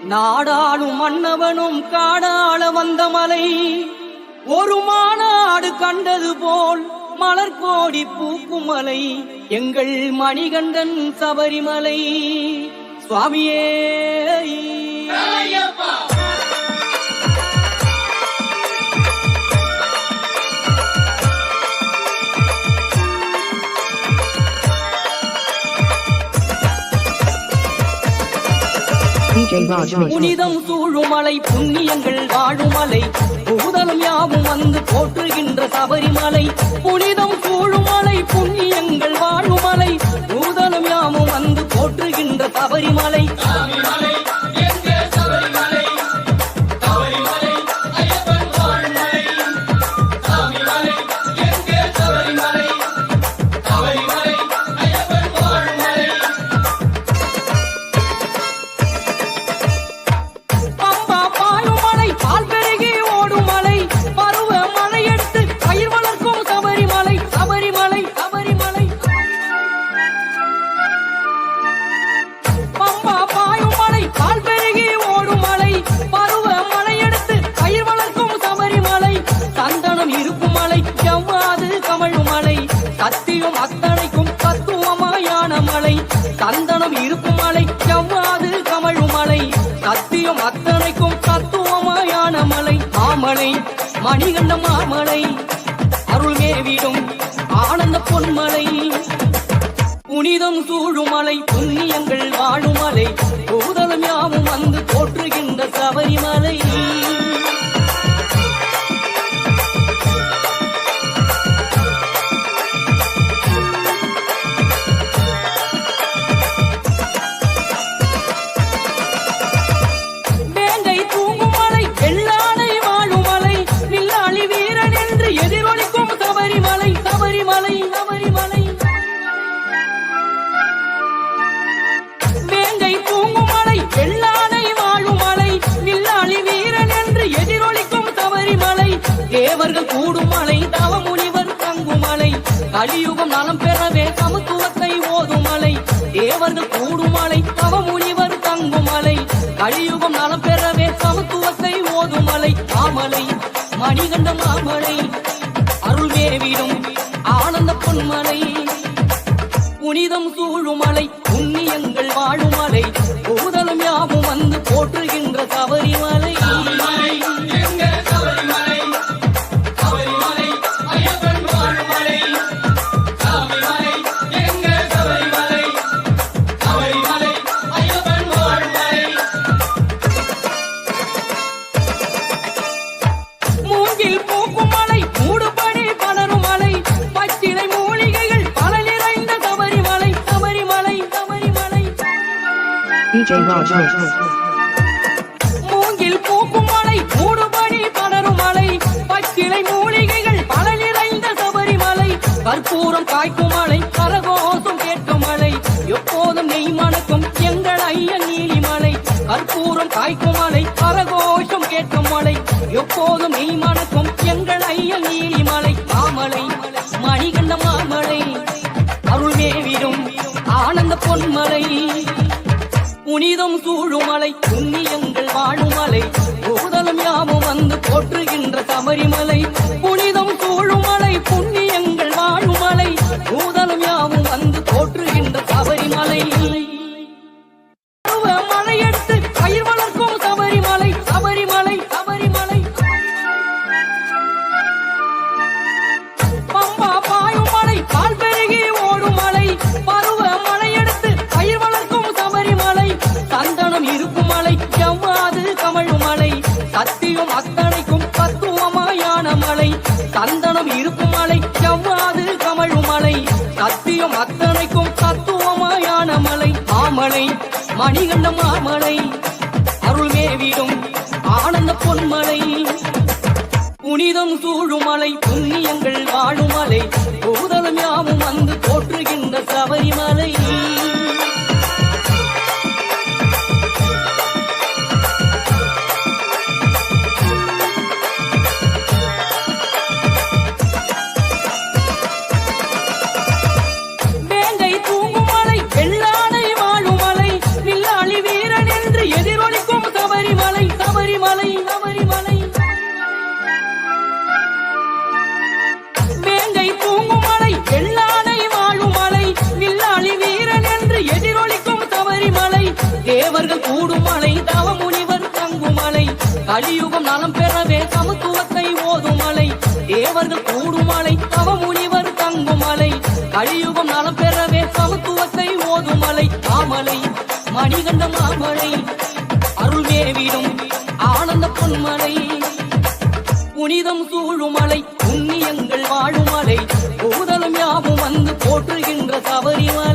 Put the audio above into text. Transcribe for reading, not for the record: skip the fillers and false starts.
நாடாளும் மன்னவனும் காடாள வந்த மலை ஒரு மாநாடு கண்டது போல் மலர்கோடி பூக்கும் மலை எங்கள் மணிகண்டன் சபரிமலை சுவாமியே. புனிதம் சூழுமலை புண்ணியங்கள் வாழுமலை பூதலம் யாவும் வந்து போற்றுகின்ற சபரிமலை. புனிதம் சூழுமலை புண்ணியங்கள் வாழுமலை பூதலம் யாவும் வந்து போற்றுகின்ற சபரிமலை. சத்தியம் அத்தனைக்கும் தத்துவமாயான மலை சந்தனம் இருக்கும் மலை செவ்வாது கமழும் மலை சத்தியம் அத்தனைக்கும் தத்துவமாயான மலை மாமலை மணிகண்ட மாமலை அருள் மேவிடும் ஆனந்த பொன்மலை. புனிதம் சூழும் மலை புண்ணியங்கள் வாழும் மலை பூதலம் யாவும் வந்து போற்றுகின்ற சபரிமலை. தேவர்கள் கூடும் மலை தவமுனிவர் தங்கும் மலை கலியுகம் நலம் பெறவே சமத்துவத்தை ஓதும் மலை. தேவர்கள் கூடும் மலை தவமுனிவர் தங்கும் மலை கலியுகம் நலம் பெறவே சமத்துவத்தை ஓதும் மலை. மாமலை மணிகண்ட மாமலை அருள் மேவிடும் ஆனந்த பொன்மலை. புனிதம் சூழும் மலை புண்ணியங்கள் வாழும் மலை பூதலம் யாவும் வந்து போற்றுகின்ற சபரிமலை. மூங்கில் பூக்கும் மலை மூடுபடி படரும் மலை பச்சிலை மூலிகைகள் பல நிறைந்த சபரிமலை. கற்பூரம் காய்க்கும் மலை கரகோஷம் கேட்கும் மலை எப்போதும் நெய் மணக்கும் எங்கள் ஐயன் நீலிமலை. கற்பூரம் காய்க்கும் மலை கரகோஷம் கேட்கும் மலை எப்போதும் நெய் மணக்கும் எங்கள் ஐயன் நீலிமலை. மாமலை மணிகண்ட மாமலை அருள் மேவிடும் ஆனந்த பொன்மலை. புனிதம் சூழுமலை புண்ணியங்கள் வாழுமலை பூதலம் யாவும் வந்து போற்றுகின்ற சபரிமலை. புனிதம் சூழுமலை புண்ணியங்கள் வாழுமலை பூதலம் யாவும் வந்து போற்றுகின்ற சபரிமலை. மலையெடுத்து பயிர் வளர்க்கும் சபரிமலை சபரிமலை சபரிமலை. பம்பா பாயும் மலை பால் பெருகி ஓடும் மலை பருவ மலையெடுத்து பயிர் வளர்க்கும் சபரிமலை. சந்தனம் இருக்கும் மலை செவ்வாது கமழும் மலை சத்தியம் அத்தனைக்கும் தத்துவமாயான மலை சந்தனம் இருக்கும் மலை செவ்வாது கமழும் மலை சத்தியம் அத்தனைக்கும் தத்துவமாயான மலை. மாமலை மணிகண்ட மாமலை அருள் மேவிடும் ஆனந்த பொன்மலை. புனிதம் சூழும் மலை புண்ணியங்கள் வாழும் மலை பூதலம் யாவும் வந்து போற்றுகின்ற சபரிமலை. வெள்ளானை வாழும் மலை வில்லாளி வீரன் என்று எதிரொலிக்கும் தேவர்கள் கூடும் மலை தவமுனிவர் தங்கும் மலை கலியுகம் நலம் பெறவே சமத்துவத்தை ஓதும் மலை தேவர்கள் கூடும் மலை தவமுனிவர் தங்கும் மலை கலியுகம் நலம் பெறவே சமத்துவத்தை ஓதும் மலை மாமலை மணிகண்ட மாமலை அருள்மேவிடும் ஆனந்த பொன்மலை புனிதம் சூழுமலை புண்ணியங்கள் வாழுமலை பூதலம் யாவும் வந்து போற்றுகின்ற சபரிமலை